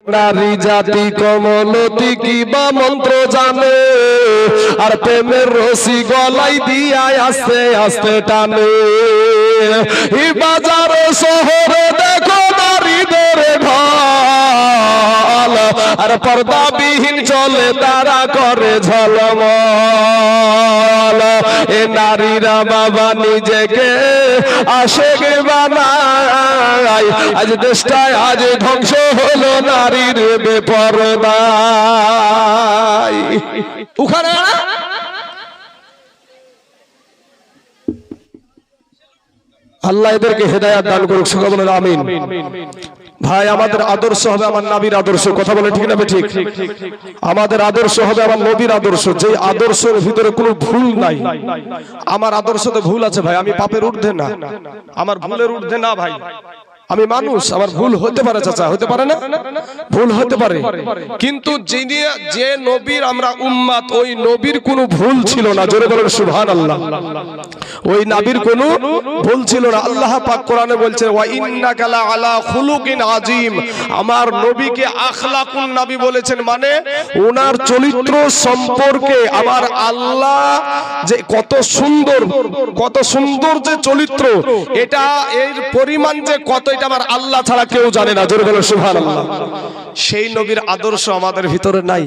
নারী জাতি কমলতি কি বা মন্ত্র জানে, আর প্রেমের রশি গলাই দিয়া আস্তে আস্তে টানে। এই বাজার শহরে দেখো নারীদের ঢল, আর পর্দাবিহীন চলে তারা করে ঝলমল। এ নারীরা বাবা নিজেকে আশেক বানায়, আজ দেশটায় আজ ধ্বংস হলো নারীর বেপরদায়। ওখানে আল্লাহ এদেরকে হেদায়েত দান করুক, সকলে বলেন আমিন। ভাই আমাদের আদর্শ হবে আমার নবীর আদর্শ, কথা বলে ঠিক না ঠিক? আমাদের আদর্শ হবে আমার নবীর আদর্শ, যে আদর্শের ভিতরে কোনো ভুল নাই। আমার আদর্শতে ভুল আছে ভাই, আমি পাপের ঊর্ধ্বে না, আমার ভুলের ঊর্ধ্বে না ভাই। আমি মানুষ, আমার ভুল হতে পারে চাচা, হতে পারে না? ভুল হতে পারে, কিন্তু যিনি যে নবীর আমরা উম্মত, ওই নবীর কোনো ভুল ছিল না। জোরে বলেন সুবহানাল্লাহ। ওই নবীর কোনো ভুল ছিল না। আল্লাহ পাক কোরআনে বলছেন ওয়া ইন্নাকা লা আলা খুলুকিন আযীম। আমার নবীকে আখলাকুন নবী বলেছেন, মানে ওনার চরিত্র সম্পর্কে আমার আল্লাহ যে কত সুন্দর, কত সুন্দর যে চরিত্র, এটা এর পরিমাণ যে কত, এটা আমার আল্লাহ ছাড়া কেউ জানে না। জোরে বলেন সুবহানাল্লাহ। সেই নবীর আদর্শ আমাদের ভিতরে নাই।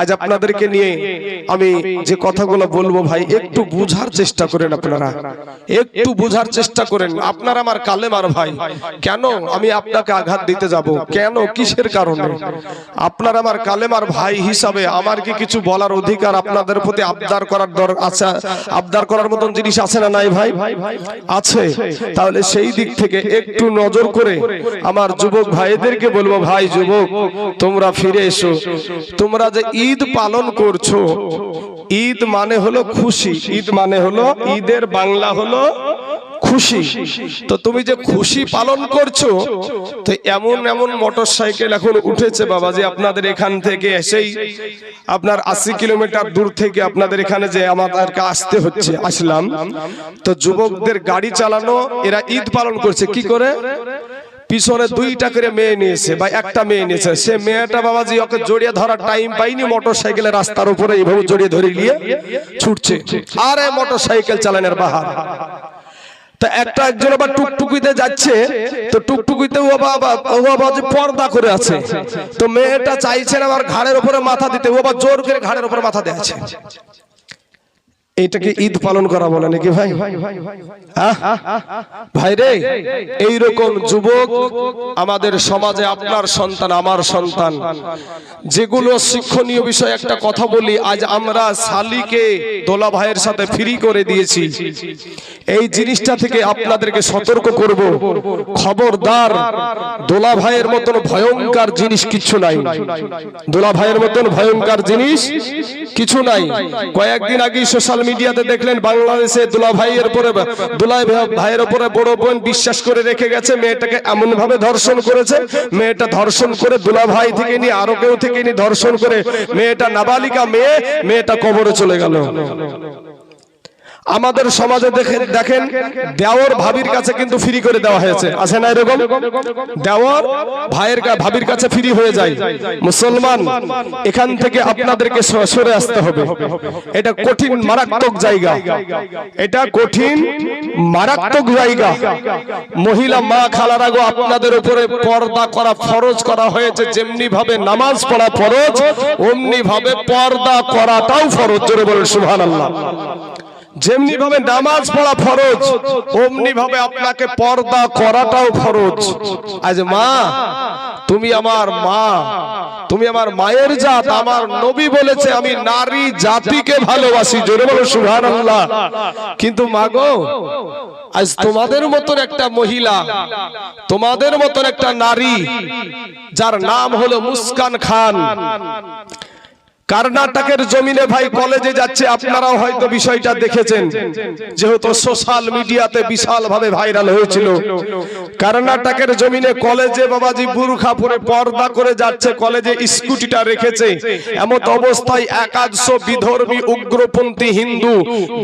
আজ আপনাদেরকে নিয়ে আমি যে কথাগুলো বলবো ভাই, একটু বুঝার চেষ্টা করেন, আপনারা একটু বুঝার চেষ্টা করেন। আপনারা আমার কালেমার ভাই, কেন আমি আপনাকে আঘাত দিতে যাব? কেন, কিসের কারণে? আপনারা আমার কালেমার ভাই হিসাবে আমার কি কিছু বলার অধিকার আপনাদের প্রতি আবদার করার আছে? আবদার করার মতন জিনিস আছে না নাই ভাই? আছে। তাহলে সেই দিক থেকে একটু নজর করে আমার যুবক ভাইদেরকে বলবো, ভাই যুবক তোমরা ফিরে এসো। তোমরা যে ঈদ পালন করছো, ঈদ মানে হলো খুশি, ঈদ মানে হলো, ঈদের বাংলা হলো খুশি। তো তুমি যে খুশি পালন করছো, তো এমন এমন মোটরসাইকেল এখন উঠেছে বাবা, যে আপনাদের এখান থেকে এসেই আপনার 80 কিলোমিটার দূর থেকে আপনাদের এখানে যে আমাদেরকে আসতে হচ্ছে, আসলাম। তো যুবকদের গাড়ি চালানো, এরা ঈদ পালন করছে কি করে? পিছনে 2টা করে মেয়ে নিয়েছে বা একটা মেয়ে নিয়েছে। সে মেয়েটা বাবাজি ওকে জড়িয়ে ধরার টাইম পাইনি, মোটরসাইকেলে রাস্তার উপরে এইভাবে জড়িয়ে ধরে নিয়ে ছুটছে, আর মোটরসাইকেল চালানোর বাহার। তা একটা একজন আবার টুকটুকিতে যাচ্ছে, তো টুকটুকিতে ও বাবা পর্দা করে আছে। তো মেয়েটা চাইছেন আমার ঘাড়ের উপরে মাথা দিতে, ও আবার জোর করে ঘাড়ের উপরে মাথা দিয়েছে। এটাকে ঈদ পালন করা বলে নাকি ভাই? ভাই রে, এইরকম যুবক আমাদের সমাজে, আপনার সন্তান আমার সন্তান, যেগুলো শিক্ষণীয় বিষয়। একটা কথা বলি, আজ আমরা শালিকে দোলা ভাইয়ের সাথে ফ্রি করে দিয়েছি। এই জিনিসটা থেকে আপনাদেরকে সতর্ক করব, খবরদার। দোলা ভাইয়ের মতন ভয়ঙ্কর জিনিস কিছু নাই, দোলা ভাইয়ের মতন ভয়ঙ্কর জিনিস কিছু নাই। কয়েকদিন আগে সোশ্যাল মিডিয়াতে দেখলেন, বাংলাদেশে দুলা ভাইয়ের উপরে বড় বোন বিশ্বাস করে রেখে গেছে, মেয়েটাকে এমন ভাবে ধর্ষণ করেছে। মেয়েটা ধর্ষণ করে দুলা ভাই থেকে নিয়ে আরো কেউ থেকে নিয়ে ধর্ষণ করে মেয়েটা নাবালিকা মেয়ে, মেয়েটা কবরে চলে গেল। আমাদের সমাজে দেখেন দেওর ভাবির কাছে কিন্তু ফ্রি করে দেওয়া হয়েছে, আছে না এরকম? দেওর ভাইয়ের ভাবির কাছে ফ্রি হয়ে যায়। মুসলমান, এখান থেকে আপনাদেরকে সরে আসতে হবে। এটা কঠিন মারাত্মক জায়গা, এটা কঠিন মারাত্মক জায়গা। মহিলা মা খালার আগে আপনাদের উপরে পর্দা করা ফরজ করা হয়েছে। যেমনি ভাবে নামাজ পড়া ফরজ, অমনি ভাবে পর্দা করাটাও ফরজ। জোরে বলেন সুবহানাল্লাহ। যেমনি ভাবে নামাজ পড়া ফরজ, অমনি ভাবে আপনাকে পর্দা করাটাও ফরজ। আজ মা, তুমি আমার মা, তুমি আমার মায়ের জাত। আমার নবী বলেছে আমি নারী জাতিকে ভালোবাসি। জোরে বলো সুবহানাল্লাহ। কিন্তু মা গো, আজ তোমাদের মতন একটা মহিলা, তোমাদের মতন একটা নারী, যার নাম হলো মুস্কান খান, কর্ণাটকের জমিনে ভাই কলেজে যাচ্ছে, আপনারাও হয়তো বিষয়টা দেখেছেন, যেহেতু সোশ্যাল মিডিয়াতে বিশাল ভাবে ভাইরাল হয়েছিল। কর্ণাটকের জমিনে কলেজে বাবাজি বুরখা পরে পর্দা করে যাচ্ছে, কলেজে স্কুটিটা রেখেছে। এমত অবস্থায় একাদশ বিধর্মী উগ্রপন্থী হিন্দু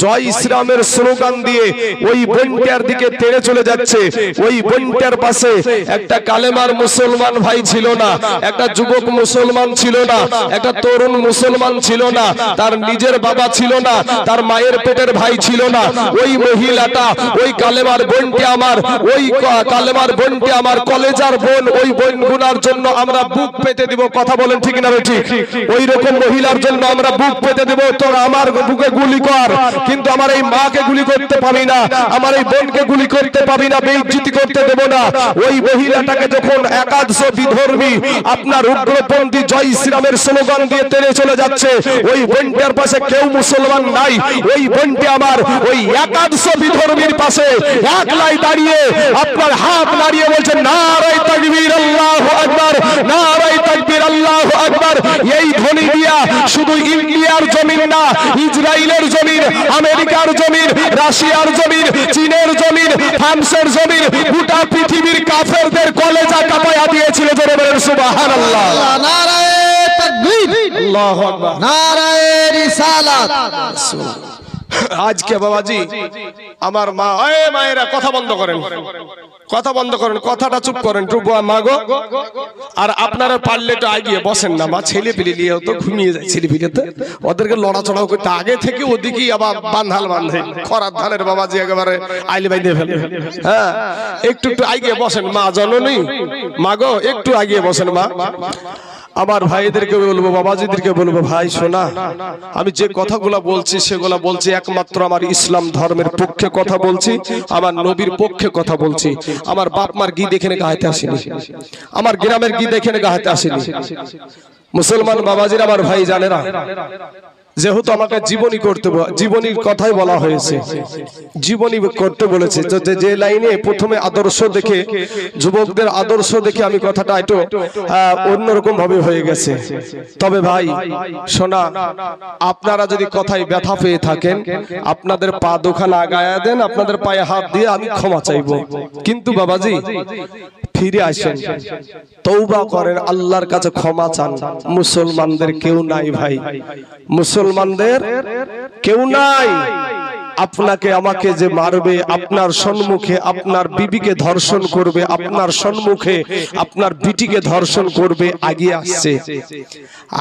জয় ইসলামের স্লোগান দিয়ে ওই বোনটার দিকে তেড়ে চলে যাচ্ছে। ওই বোনটার পাশে একটা কালেমার মুসলমান ভাই ছিল না, একটা যুবক মুসলমান ছিল না, একটা তরুণ মুসলমান ছিল না, তার নিজের বাবা ছিল না, তার মায়ের পেটের ভাই ছিল না। ওই মহিলাটা, ওই কালেমার বোনটি আমার, ওই কালেমার বোনটি আমার কলেজার বোন। ওই বোনগুলোর জন্য আমরা বুক পেতে দিব। কথা বলেন ঠিক না ঠিক? ওই রকম মহিলার জন্য আমরা বুক পেতে দেব। তোর আমার বুকে গুলি কর, কিন্তু আমার এই মাকে গুলি করতে পাবি না, আমার এই বোনকে গুলি করতে পাবি না, বেইজ্জতি করতে দেব না। ওই মহিলাটাকে যখন একাদশ বিধর্মী আপনার উগ্রপন্থী জয় ইসলামের স্লোগান দিয়ে তেড়ে চলে যাচ্ছে, ওই বোনটার পাশে কেউ মুসলমান নাই। ওই বোনটি আমার ওই একাদশ বিধর্মীর পাশে একলাই দাঁড়িয়ে আপনার হাত নাড়িয়ে বলছে নারে তাকবীর আল্লাহু আকবার, নারে তাকবীর আল্লাহু আকবার। এই ধ্বনি দিয়া শুধু ইন্ডিয়ার জমিন না, ইসরায়েলের জমিন, আমেরিকার জমিন, রাশিয়ার জমিন, চীনের জমিন, ফ্রান্সের জমিন, গোটা পৃথিবীর কাফেরদের কলেজা কাঁপায়া দিয়েছিল। জোরে বলেন সুবহানাল্লাহ। নারে তাকবীর, আল্লাহু আকবার, নারে রিসালাত। আজকে বাবাজি আমার মা, এই মায়েরা কথা বন্ধ করেন, কথা বন্ধ করেন, কথাটা চুপ করেন টুকু মাগো। আর আপনারা পারলে তো আগিয়ে বসেন না, মা ছেলে পিলে নিয়ে তো ঘুমিয়ে যায়, ছেলে পিলেতে ওদেরকে লড়াচড়াও করতে আগে থেকে ওদিকেই আবার বান্ধাল বান্ধে খরার ধানের বাবাজি একেবারে আইলে বাইন্দে ফেলে। হ্যাঁ, একটু একটু আগিয়ে বসেন মা জননী, মাগো একটু আগিয়ে বসেন মা। আমার ভাইদেরকে বলবো, বাবাজিদেরকে বলবো, ভাই শোনা, আমি যে কথাগুলো বলছি সেগুলো বলছি একমাত্র আমার ইসলাম ধর্মের পক্ষে কথা বলছি, আমার নবীর পক্ষে কথা বলছি। আমার বাপ মার গি দেখে গাহাতে আসেনি, আমার গ্রামের গি দেখে গাহাতে আসেনি। মুসলমান বাবাজির আমার ভাই জানেরা, যেহেতু আমাকে জীবনী করতে, জীবনীর কথাই বলা হয়েছে, জীবনী করতে বলেছে, যে লাইনে প্রথমে আদর্শ দেখে, যুবকদের আদর্শ দেখে আমি কথাটা একটু অন্যরকম ভাবে হয়ে গেছে। তবে ভাই শোনা, আপনারা যদি কথায় ব্যথা পেয়ে থাকেন, আপনাদের পা দুখানা আগায়া দেন, আপনাদের পায়ে হাত দিয়ে আমি ক্ষমা চাইবো। কিন্তু বাবাজি ফিরে আসেন, তওবা করেন, আল্লাহর কাছে ক্ষমা চান। মুসলমানদের কেউ নাই ভাই, মুসলমানদের কেউ নাই। আপনাকে আমাকে যে মারবে, আপনার সম্মুখে আপনার বিবিকে ধর্ষণ করবে, আপনার সম্মুখে আপনার বিটিকে ধর্ষণ করবে, আগিয়ে আসছে,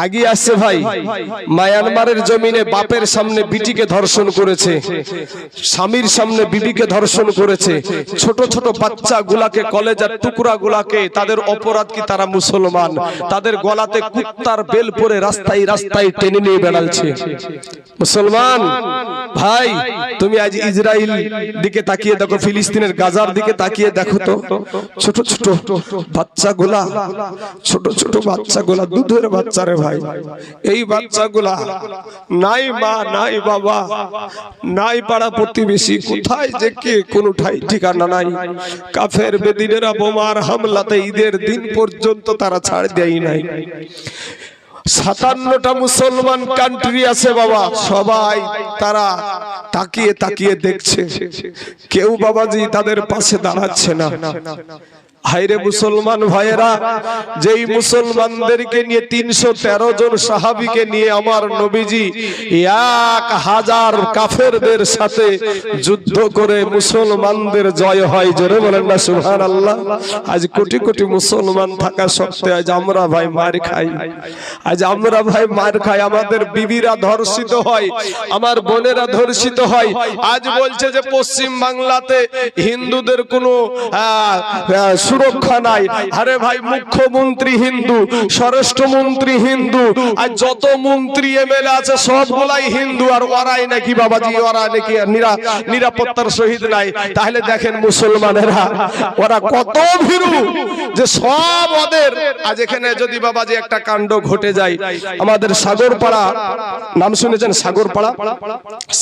আগিয়ে আসছে ভাই। মায়ানমারের জমিনে বাপের সামনে বিটিকে ধর্ষণ করেছে, স্বামীর সামনে বিবিকে ধর্ষণ করেছে, ছোট ছোট বাচ্চা গুলাকে, কলেজার টুকরা গুলাকে, তাদের অপরাধ কি? তারা মুসলমান, তাদের গলাতে কুত্তার বেল পরে রাস্তায় রাস্তায় টেনে নিয়ে বেড়াচ্ছে। মুসলমান ভাই, তুমি আজ ইসরায়েল দিকে তাকিয়ে দেখো, ফিলিস্তিনের গাজার দিকে তাকিয়ে দেখো তো, ছোট ছোট বাচ্চাগুলা, ছোট ছোট বাচ্চাগুলা, দুধের বাচ্চা রে ভাই। এই বাচ্চাগুলা নাই মা, নাই বাবা, নাই পাড়া প্রতিবেশী, কোথায় যে কে কোনো ঠাই ঠিকানা নাই। কাফের বেদিনেরা বোমার হামলাতে ঈদের দিন পর্যন্ত তারা ছাড় দেয় নাই। 57টা মুসলমান কান্ট্রি আছে বাবা, সবাই তারা তাকিয়ে তাকিয়ে দেখছে, কেউ বাবাজি তাদের পাশে দাঁড়াচ্ছে না। হায়রে মুসলমান ভাইয়েরা, যেই মুসলমানদেরকে নিয়ে 313 জন সাহাবীকে নিয়ে আমার নবীজি 1000 কাফেরদের সাথে যুদ্ধ করে মুসলমানদের জয় হয়। জোরে বলেন না সুবহানাল্লাহ। আজ কোটি কোটি মুসলমান থাকা সত্ত্বেও আজ আমরা ভাই মার খাই, আজ আমরা ভাই মার খাই, আমাদের বিবিরা ধর্ষিত হয়, আমার বোনেরা ধর্ষিত হয়। আজ বলছে যে পশ্চিম বাংলাতে হিন্দুদের কোনো সুরক্ষা নাই। আরে ভাই, মুখ্যমন্ত্রী হিন্দু, স্বরাষ্ট্রমন্ত্রী হিন্দু, আর যত মন্ত্রী এমএলএ আছে সবগুলাই হিন্দু, আর ওরাই নাকি বাবাজি, ওরা নাকি নিরাপত্তার সহিত নাই। তাহলে দেখেন মুসলমানেরা ওরা কত ভীরু, যে সব ওদের। আজ এখানে যদি বাবাজি একটা কাণ্ড ঘটে যায়, আমাদের সাগরপাড়া, নাম শুনেছেন সাগরপাড়া,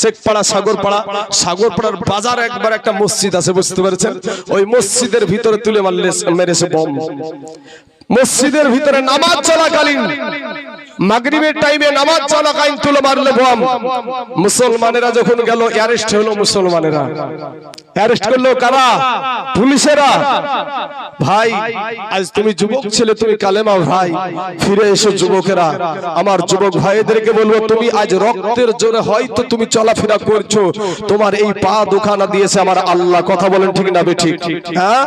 শেখপাড়া, সাগরপাড়া, সাগরপাড়ার বাজার একবার একটা মসজিদ আছে, বুঝতে পেরেছেন? ওই মসজিদের ভিতরে তুলে মেরেছে বম। মসজিদের ভিতরে নামাজ চলাকালীন মাগরিবের টাইমে নামাজ চলাকালীন তুলে মারলে বোম। মুসলমানেরা যখন গেল অ্যারেস্ট হলো, মুসলমানেরা অ্যারেস্ট করলো কারা? পুলিশেরা। ভাই আজ তুমি যুবক ছেলে, তুমি কালেমা ভাই, ফিরে এসো যুবকেরা। আমার যুবক ভাইদেরকে বলবো, তুমি আজ রক্তের জোরে হয়তো তুমি চলাফেরা করছো, তোমার এই পা দুখানা দিয়েছে আমার আল্লাহ। কথা বলেন ঠিক না বেঠিক? হ্যাঁ,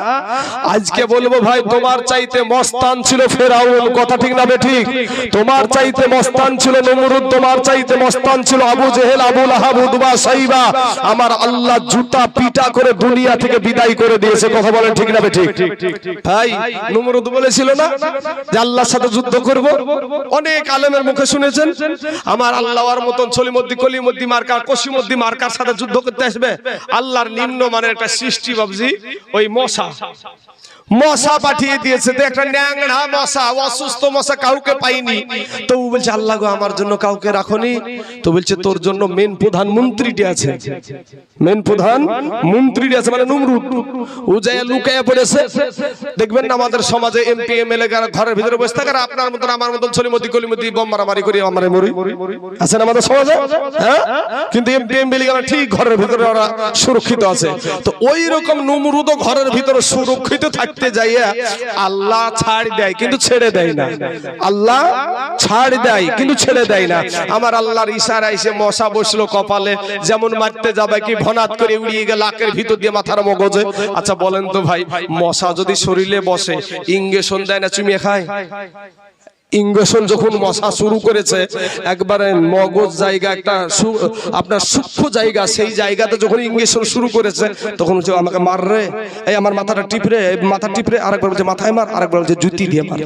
আজকে বলবো ভাই, তোমার চাইতে মস্তান ছিল ফেরাউন। কথা ঠিক না বেঠিক? তোমার চাইতে মস্তান ছিল নমরুদ, তোমার চাইতে মস্তান ছিল আবু জেহেল, আবু লাহাব, উতবা, সাইবা। আমার আল্লাহ জুতা পিটা করে দুনিয়া থেকে বিদায় করে দিয়েছে। কথা বলেন ঠিক না বেঠিক? ভাই নমরুদ বলেছিল না যে আল্লাহর সাথে যুদ্ধ করব? অনেক আলেমের মুখে শুনেছেন, আমার আল্লাহর মতন ছলিমদ্দি কলিমদ্দি মার্কা কসিমদ্দি মার্কার সাথে যুদ্ধ করতে আসবে। আল্লাহর নিম্ন মানের একটা সৃষ্টি বাবজি, ওই মশা পাঠিয়ে দিয়েছে। তো একটা ন্যাংড়া মশা, অসুস্থ মশা, কাউকে পাইনি। তো ও বলছে, আল্লাহ গো আমার জন্য কাউকে রাখনি। তো বলছে, তোর জন্য মেন প্রধানমন্ত্রীটি আছে, মেন প্রধানমন্ত্রীটি আছে, মানে নমরুদ। ও যায় লুকায়া পড়েছে। দেখবেন না আমাদের সমাজে এমপি এমএলএ ঘরের ভিতরে বসে থাকে, আপনার মতন আমার মতন ছলিমতি কলিমতি বম মারামারি করি আমারে মরি আছে না আমাদের সমাজে? হ্যাঁ, কিন্তু এমপি এমএলএ ঠিক ঘরের ভিতরে ওরা সুরক্ষিত আছে। তো ওই রকম নমরুদও ঘরের ভিতরে সুরক্ষিত থাকতে যাইয়া আল্লাহ ছাড় দেয় কিন্তু ছেড়ে দেয় না। আল্লাহ ছাড় দেয় কিন্তু ছেড়ে দেয় না। আমার আল্লাহর ইশারায় এসে মশা বসলো কপালে, যেমন মারতে যাবে কি ভনাত করে উড়িয়ে গেল নাকের ভিতর দিয়ে মাথার মগজে। আচ্ছা বলেন তো ভাই, মশা যদি শরীরে বসে ইঞ্জেকশন দেয় না চুমিয়ে খায়? ইঞ্জেকশন যখন মশা শুরু করেছে, একবারে মগজ জায়গা একটা আপনার সূক্ষ্ম জায়গা, সেই জায়গাতে যখন ইঞ্জেকশন শুরু করেছে তখন হচ্ছে আমাকে মার রে, এই আমার মাথাটা টিপরে, মাথা টিপরে। আরেকবার বলছে মাথায় মার, আরেকবার বলছে জুতি দিয়ে মার।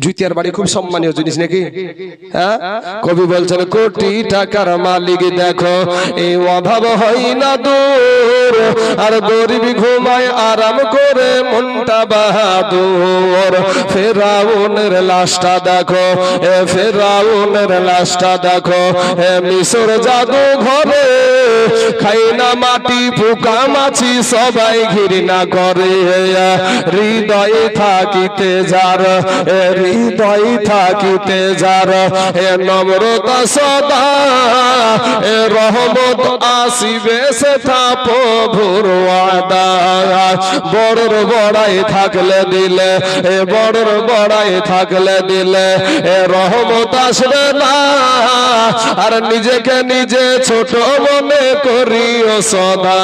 জুতি আর বাড়ি খুব সম্মানীয় জিনিস নাকি? হ্যাঁ, কবি বলছেন, কোটি টাকার মালিক দেখো এই অভাব হয় না দূর, আর গরিব ঘুমায় আরাম করে মনটা বাহাদুর। ফেরাউনের লাশটা দেখো, ফেরাউনের লাশটা দেখো, মিশর জাদু ঘরে খাই না মাটি পোকা মাছি সবাই ঘৃণা করে। হৃদয় থাকিতে যার, হৃদয় থাকিতে যার নম্রতা সদা, রহমত আসিবে সেথা প্রভুর ওয়াদা। বড়র বড়াই থাকলে দিলে, বড়র বড়াই থাকলে দিলে রহমত আসবে না, আর নিজেকে নিজে ছোট মনে করিও সদা।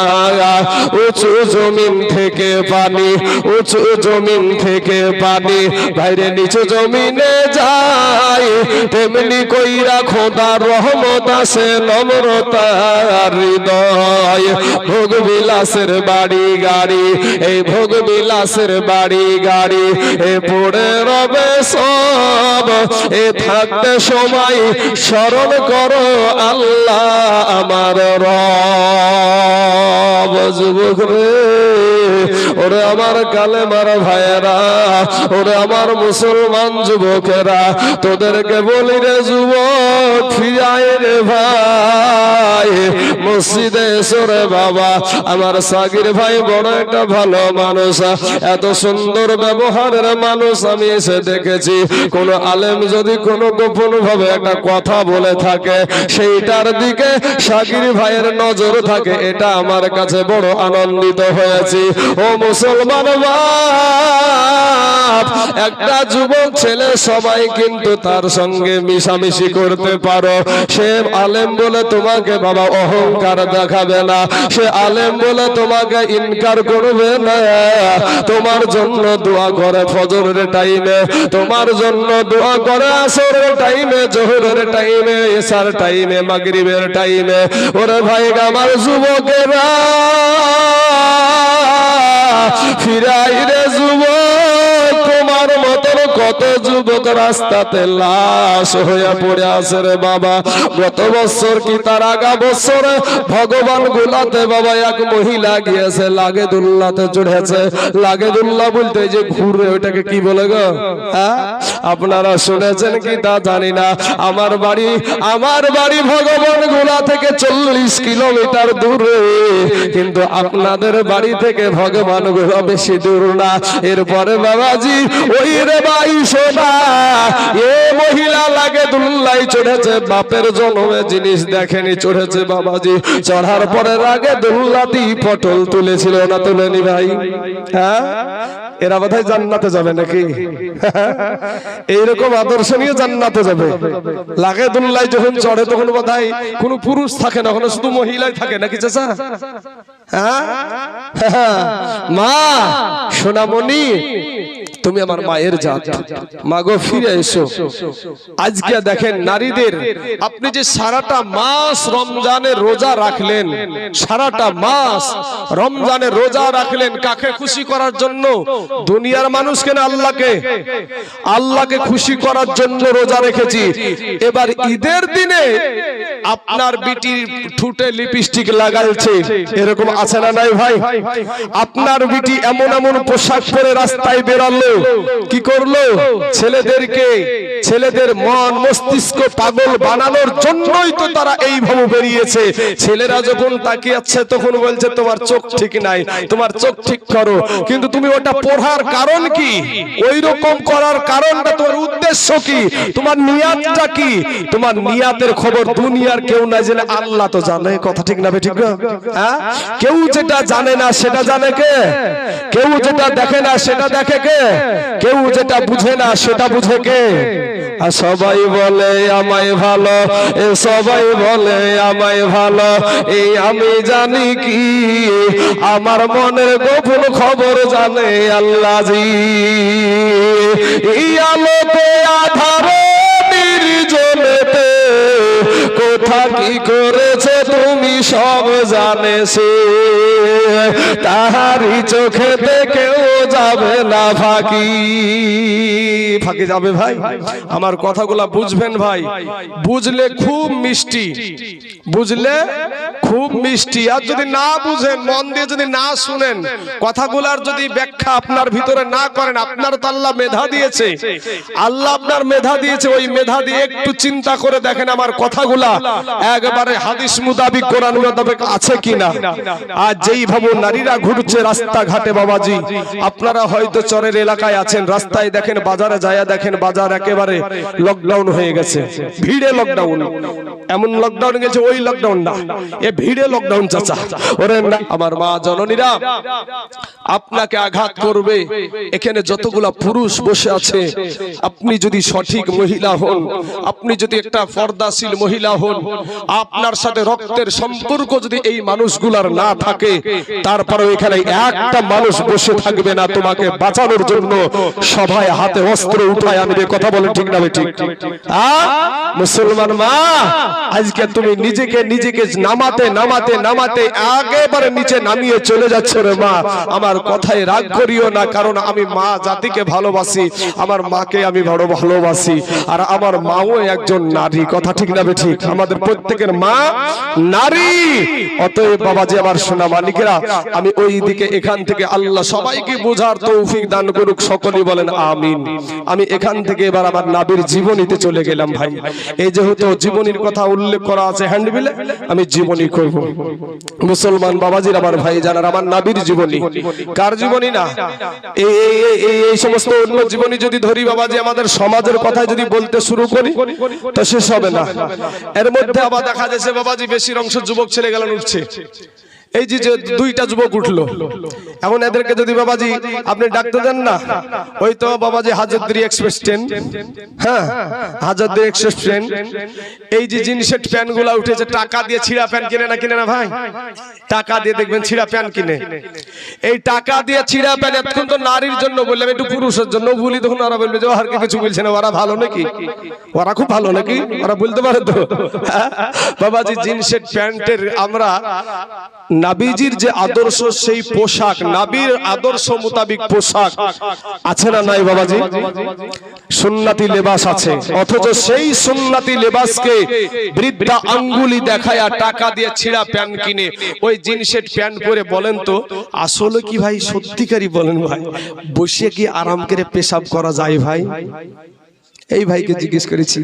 উঁচু জমিন থেকে পানি, উঁচু জমিন থেকে পানি বাইরে নিচু জমিনে যায়, তেমনি কইরা খোদার রহমত আসে নম্রতা হৃদয়। ভোগ বিলাসের বাড়ি গাড়ি, এই ভোগ বিলাসের বাড়ি গাড়ি পড়ে রবে সব, এ থাকতে সময় স্মরণ করো আল্লাহ আমার রব। যুবক রে, ওরে আমার কালেমার ভাইয়েরা, ওরে আমার মুসলমান যুবকেরা, তোদেরকে বলি রে যুবক, ফিরায় রে ভাই মসজিদে এসো রে বাবা। আমার সাগির ভাই বড় একটা ভালো মানুষ, এত সুন্দর ব্যবহারের মানুষ আমি এসে দেখেছি। কোন আলেম যদি কোনো গোপন ভাবে একটা কথা বলে থাকে, সেইটার দিকে সাগির ভাইয়ের নজর থাকে, এটা আমার কাছে বড় আনন্দিত হয়েছি। ও মুসলমান বাপ, একটা যুবক ছেলে সবাই কিন্তু তার সঙ্গে মিশামিশি করতে পারো। সে আলেম বলে তোমাকে বাবা অহংকার দেখাবে না, সে আলেম বলে তোমাকে ইনকার করবে না। তোমার জন্য দোয়া করে ফজরের টাইমে, তোমার জন্য দোয়া করে আসরের টাইমে, জোহরের টাইমে, এশার টাইমে, মাগরিবের টাইমে। ওরে ভাই আমার যুবকেরা, ফিরাই রে যুবক, তোমার মতন কত যুবক রাস্তাতে লাশ হয়ে পড়ে আছে রে বাবা। গত বছর কি তার আগা বছরে ভগবান গুলাতে বাবা এক মহিলা গিয়েছে লাগেদুল্লাতে চড়েছে। লাগেদুল্লাহ বলতে যে ঘুরে, ওইটাকে কি বলে গো? হ্যাঁ, আপনারা শুনেছেন কি তা জানি না। আমার বাড়ি ভগবান গুলা থেকে 40 কিলোমিটার দূরে, কিন্তু আপনাদের বাড়ি থেকে ভগবান গুলা বেশি দূর না। এরপরে বাবাজি ওই রে ভাই সোনা, এ মহিলা লাগেদুল্লাহ দুল্লাই চড়েছে, বাপের জন্মে জিনিস দেখেনি, চড়েছে বাবাজি। চড়ার পরে আগে দুল্লাতি পটল তুলেছিল না তুলেনি ভাই? হ্যাঁ, এরা বোধহয় জান্নাতে যাবে নাকি? এইরকম আদর্শ নিয়ে জান্নাতে যাবে। লাগে দুল্লাই যখন চড়ে তখন বোধহয় কোনো পুরুষ থাকে না, ওখানে শুধু মহিলাই থাকে নাকি চাচা? হ্যাঁ, মা সোনামণি, তুমি আমার মায়ের জাত, মাগো ফিরে এসো। আজকে দেখেন নারীদের, আপনি যে সারাটা মাস রমজানের রোজা রাখলেন, সারাটা মাস রমজানের রোজা রাখলেন কাকে খুশি করার জন্য? দুনিয়ার মানুষকে না, আল্লাহকে। আল্লাহকে খুশি করার জন্য রোজা রেখেছি। এবার ঈদের দিনে আপনার বিটির ঠুটে লিপস্টিক লাগাইছে, এরকম আছে না নাই ভাই? আপনার বিটি এমন এমন পোশাক পরে রাস্তায় বেরালো, কি করলো? ছেলেদের মন মস্তিষ্ক পাগল বানানোর জন্যই তো তারা এইভাবে বেরিয়েছে। ছেলেরা যখন তাকিয়ে আছে তখন বলছে তোমার চোখ ঠিক নাই, তোমার চোখ ঠিক করো। কিন্তু তুমি ওটা পড়ার কারণ কি? ওই রকম করার কারণটা, তোমার উদ্দেশ্য কি? তোমার নিয়াতটা কি? তোমার নিয়াতের খবর দুনিয়ার কেউ না জেনে আল্লাহ তো জানে। কথা ঠিক না ঠিক না? হ্যাঁ, কেউ যেটা জানে না সেটা জানে কে? কেউ যেটা দেখে না সেটা দেখে কে? কেউ যেটা বুঝে না সেটা বুঝে কে? আর সবাই বলে আমায় ভালো, সবাই বলে আমায় ভালো, এই আমি জানি কি আমার মনের গোপন খবর জানে আল্লাহ জি। এই আলোতে আধারে নির্জনেতে কোথা কি করেছে তুমি সব জানেছে, তাহারি চোখেতে কেউ যাবে না ফাঁকি। ফাঁকি যাবে ভাই? আমার কথাগুলা বুঝবেন ভাই, বুঝলে খুব মিষ্টি, বুঝলে খুব মিষ্টি। আর যদি না বুঝেন, মন দিয়ে যদি না শুনেন, কথাগুলার যদি ব্যাখ্যা আপনার ভিতরে না করেন, আপনার তো আল্লাহ মেধা দিয়েছে, আল্লাহ আপনার মেধা দিয়েছে, ওই মেধা দিয়ে একটু চিন্তা করে দেখেন আমার কথাগুলা একবারে হাদিস মুতাবিক, কোরআন মুতাবিক আছে কিনা। আর যেই ভাবে নারীরা ঘুরছে রাস্তাঘাটে বাবাজি, আপনারা হয়তো চরের এলাকায় আছেন, রাস্তায় দেখেন, বাজারে যায় দেখেন, বাজার একেবারে লকডাউন হয়ে গেছে, ভিড়ে লকডাউন। এমন লকডাউন গেছে ওই লকডাউন না, এ ভিড়ে লকডাউন চাচা। ওরে আমার মা জননীরা, আপনাকে আঘাত করবে। এখানে যতগুলা পুরুষ বসে আছে, আপনি যদি সঠিক মহিলা হন, আপনি যদি একটা পর্দাশীল মহিলা হন, আপনার সাথে রক্তের সম্পর্ক যদি এই মানুষগুলার না থাকে, তারপরে এখানে একটা মানুষ বসে থাকবে না তোমাকে বাঁচানোর জন্য। সবাই হাতে অস্ত্র উঠায় আনবে। কথা বলে ঠিক না ঠিক? মুসলমান মা, আজকে তুমি নিজেকে নামাতে নামাতে নামাতে একেবারে নিচে নামিয়ে চলে যাচ্ছ রে মা। আমার কথায় রাগ করিও না, কারণ আমি মা জাতিকে ভালোবাসি, আমার মাকে আমি বড় ভালোবাসি, আর আমার মাও একজন নারী। কথা ঠিক না ঠিক? আমাদের প্রত্যেকের মা নারী। অতএব বাবাজি আমার সোনা মানিকেরা, আমি ওই দিকে এখান থেকে আল্লাহ সবাইকে বোঝার তৌফিক দান করুক, সকলেই বলেন আমিন। আমি এখান থেকে এবার আমার নবীর জীবনীতে চলে গেলাম ভাই। এই যেহেতু জীবনীর কথা উল্লেখ করা আছে হ্যান্ডবিলে, আমি জীবনী করব। মুসলমান বাবাজির আমার ভাই জানার, আমার নবীর জীবনী। কার জীবনী না? এই সমস্ত অন্য জীবনী যদি ধরি বাবাজি, আমাদের সমাজের কথা যদি বলতে শুরু করি তো শেষ হবে না। এর মধ্যে আবার দেখা যাচ্ছে বাবাজি বেশির অংশ যুবক ছেলে গেলেন উঠছে। এই যে দুইটা যুবক উঠলো, এখন এদেরকে যদি বাবাজি আপনি ডাকতে দেন না, ওই তো বাবাজি হাজারদুয়ারি এক্সপ্রেস ট্রেন, হ্যাঁ হাজারদুয়ারি এক্সপ্রেস ট্রেন, এই যে জিন্সের প্যান্ট গুলা উঠেছে, টাকা দিয়ে ছিঁড়া প্যান্ট কিনে না ভাই? টাকা দিয়ে দেখবেন ছিঁড়া প্যান্ট কিনে। এই টাকা দিয়ে ছিঁড়া প্যান্ট এতক্ষণ তো নারীর জন্য বললাম, একটু পুরুষের জন্য বলি, তখন ওরা বলবে যে আর কিছু বলছে না, ওরা ভালো নাকি? ওরা খুব ভালো নাকি? ওরা বলতে পারে তো বাবাজি জিন্সের প্যান্টের আমরা নবীজির যে আদর্শ, সেই পোশাক, নবীর আদর্শ মোতাবিক পোশাক আছে না নাই বাবাজি? সুন্নতি লেবাস আছে, অথচ সেই সুন্নতি লেবাসকে বৃদ্ধা আঙ্গুলি দেখায় টাকা দিয়ে ছিঁড়া প্যান্ট কিনে ওই জিন্সের প্যান্ট পরে, বলেন তো আসলে কি ভাই? সত্যিকারই বলেন ভাই, বসে কি আরাম করে পেশাব করা যায় ভাই? এই ভাইকে জিজ্ঞেস করেছি,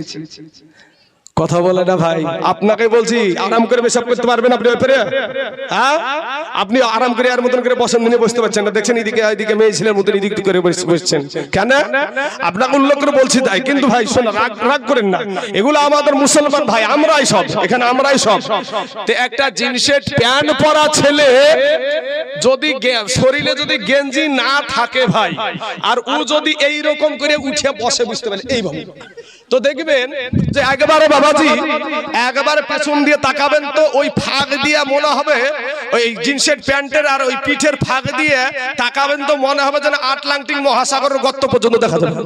কথা বলে না ভাই, আপনাকে বলছি আরাম করে পেশাব করতে পারবেন আপনি ব্যাপারে? হ্যাঁ, আপনি আরাম করে আর মতন করে বসেন, নিয়ে বসতে পারছেন না, দেখছেন এদিকে এদিকে মেয়ে ছেলের মতন এদিক করে বসছেন কেন? আপনাকে উল্লেখ করে বলছি তাই। কিন্তু ভাই শোনা, রাগ রাগ করেন না, এগুলো আমাদের মুসলমান ভাই, আমরাই সব এখানে, আমরাই সব। তো একটা জিন্সের প্যান্ট পরা ছেলে যদি শরীরে যদি গেঞ্জি না থাকে ভাই, আর ও যদি এই রকম করে উঠে বসে, বুঝতে পারেন এইভাবে, তো দেখবেন যে একবারে বাবাজি একবারে পেছন দিয়ে তাকাবেন তো ওই ফাঁক দিয়ে মনে হবে ওই জিন্সের প্যান্টের আর ওই পিঠের ফাঁক দিয়ে তাকাবেন তো মনে হবে যেন আটলান্টিক মহাসাগরের গর্ত পর্যন্ত দেখা যাবে।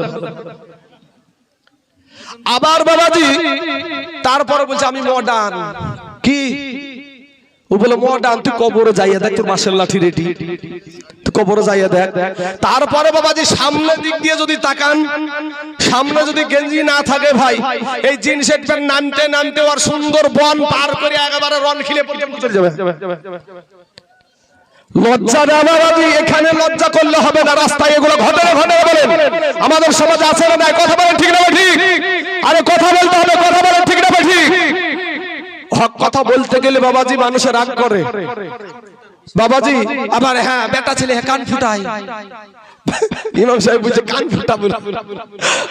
আবার বাবাজি তারপরে বলছে আমি মডার্ন। কি ও বলে মডার্ন? তুই কবরে যাইয়া দেখ, তোর মাসের লাঠি রেডি, তুই কবরে যাইয়া দেখ। তারপরে বাবাজি সামনের দিক দিয়ে যদি তাকান, সামনে যদি গেঞ্জি না থাকে ভাই, এই জিন্সের প্যান্ট নামতে নামতে আর সুন্দর বন পার করে একেবারে রনখিলে পর্যন্ত চলে যাবে। লজ্জা না বাবাজি, এখানে লজ্জা করলে হবে না, রাস্তায় এগুলো ঘটে না ঘটে বলেন? আমাদের সমাজে আছে না? কথা বলেন ঠিক না ঠিক? আরে কথা বলতে হবে, কথা বলেন ঠিক না ঠিক? হক কথা বলতে গেলে বাবাজি মানুষের রাগ করে বাবাজি। আবার হ্যাঁ বেটা ছেলে কান ফুটায়, ইমাম সাহেব বুঝে কান ফুটাবো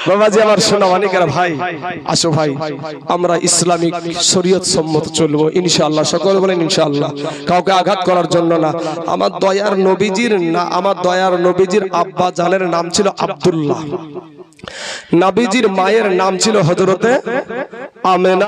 বাবাজি। আমার শোনা অনেকেরা ভাই, আসো ভাই আমরা ইসলামিক শরীয়ত সম্মত চলবো ইনশাআল্লাহ, সকলে বলেন ইনশাআল্লাহ। কাউকে আঘাত করার জন্য না। আমার দয়ার নবীজির না, আমার দয়ার নবীজির আব্বা জানের নাম ছিল আব্দুল্লাহ, নবীজির মায়ের নাম ছিল হযরতে আমেনা।